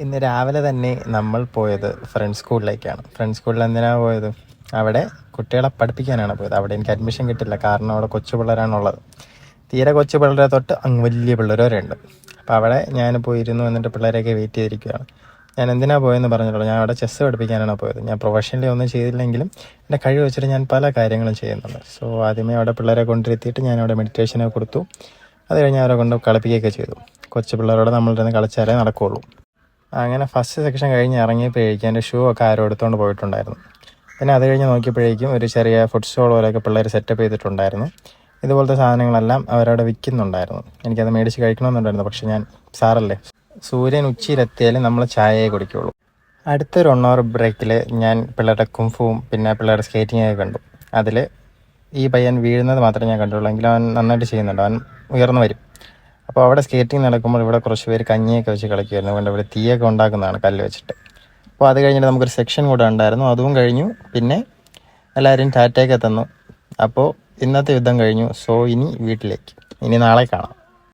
ഇന്ന് രാവിലെ തന്നെ നമ്മൾ പോയത് ഫ്രണ്ട്സ് സ്കൂളിലേക്കാണ്. ഫ്രണ്ട്സ് സ്കൂളിൽ എന്തിനാണ് പോയത്? അവിടെ കുട്ടികളെ പഠിപ്പിക്കാനാണ് പോയത്. അവിടെ എനിക്ക് അഡ്മിഷൻ കിട്ടില്ല, കാരണം അവിടെ കൊച്ചു പിള്ളേരാണുള്ളത്. തീരെ കൊച്ചു പിള്ളേരെ തൊട്ട് അങ്ങ് വലിയ പിള്ളേർ വരെ ഉണ്ട്. അപ്പോൾ അവിടെ ഞാൻ പോയിരുന്നു, എന്നിട്ട് പിള്ളേരെയൊക്കെ വെയിറ്റ് ചെയ്തിരിക്കുകയാണ്. ഞാൻ എന്തിനാണ് പോയെന്ന് പറഞ്ഞിട്ടുള്ളൂ. ഞാൻ അവിടെ ചെസ്സ് പഠിപ്പിക്കാനാണ് പോയത്. ഞാൻ പ്രൊഫഷണലി ഒന്നും ചെയ്തില്ലെങ്കിലും എൻ്റെ കഴിവ് വെച്ചിട്ട് ഞാൻ പല കാര്യങ്ങളും ചെയ്യുന്നുണ്ട്. സോ ആദ്യമേ അവിടെ പിള്ളേരെ കൊണ്ടിരുത്തിയിട്ട് ഞാൻ അവിടെ മെഡിറ്റേഷനൊക്കെ കൊടുത്തു. അത് കഴിഞ്ഞ് അവരെ കൊണ്ട് കളിപ്പിക്കുകയൊക്കെ ചെയ്തു. കൊച്ചു പിള്ളേരോട് നമ്മളിരുന്ന് കളിച്ചാലേ നടക്കുകയുള്ളൂ. അങ്ങനെ ഫസ്റ്റ് സെക്ഷൻ കഴിഞ്ഞ് ഇറങ്ങിയപ്പോഴേക്കും എൻ്റെ ഷൂ ഒക്കെ ആരോ എടുത്തുകൊണ്ട് പോയിട്ടുണ്ടായിരുന്നു. പിന്നെ അത് കഴിഞ്ഞ് നോക്കിയപ്പോഴേക്കും ഒരു ചെറിയ ഫുഡ് സ്റ്റോൾ പോലെയൊക്കെ പിള്ളേർ സെറ്റപ്പ് ചെയ്തിട്ടുണ്ടായിരുന്നു. ഇതുപോലത്തെ സാധനങ്ങളെല്ലാം അവരവിടെ വിൽക്കുന്നുണ്ടായിരുന്നു. എനിക്കത് മേടിച്ച് കഴിക്കണമെന്നുണ്ടായിരുന്നു. പക്ഷെ ഞാൻ സാറല്ലേ, സൂര്യൻ ഉച്ചയിലെത്തിയാലും നമ്മൾ ചായയെ കുടിക്കുകയുള്ളൂ. അടുത്തൊരു 1 hour ബ്രേക്കിൽ ഞാൻ പിള്ളേരുടെ കുംഫുവും പിന്നെ പിള്ളേരുടെ സ്കേറ്റിങ്ങൊക്കെ കണ്ടു. അതിൽ ഈ പയ്യൻ വീഴുന്നത് മാത്രമേ ഞാൻ കണ്ടുള്ളൂ, എങ്കിലും അവൻ നന്നായിട്ട് ചെയ്യുന്നുണ്ട്. അവൻ ഉയർന്നു വരും. അപ്പോൾ അവിടെ സ്കേറ്റിംഗ് നടക്കുമ്പോൾ ഇവിടെ കുറച്ച് പേര് കഞ്ഞിയൊക്കെ വെച്ച് കളിക്കുമായിരുന്നു. അതുകൊണ്ട് ഇവിടെ തീയൊക്കെ ഉണ്ടാക്കുന്നതാണ് കല്ല് വെച്ചിട്ട്. അപ്പോൾ അത് കഴിഞ്ഞിട്ട് നമുക്കൊരു സെക്ഷൻ കൂടെ ഉണ്ടായിരുന്നു, അതും കഴിഞ്ഞു. പിന്നെ എല്ലാവരും ടാറ്റയൊക്കെ തന്നു. അപ്പോൾ ഇന്നത്തെ യുദ്ധം കഴിഞ്ഞു. സോ ഇനി വീട്ടിലേക്ക്, ഇനി നാളെ കാണാം.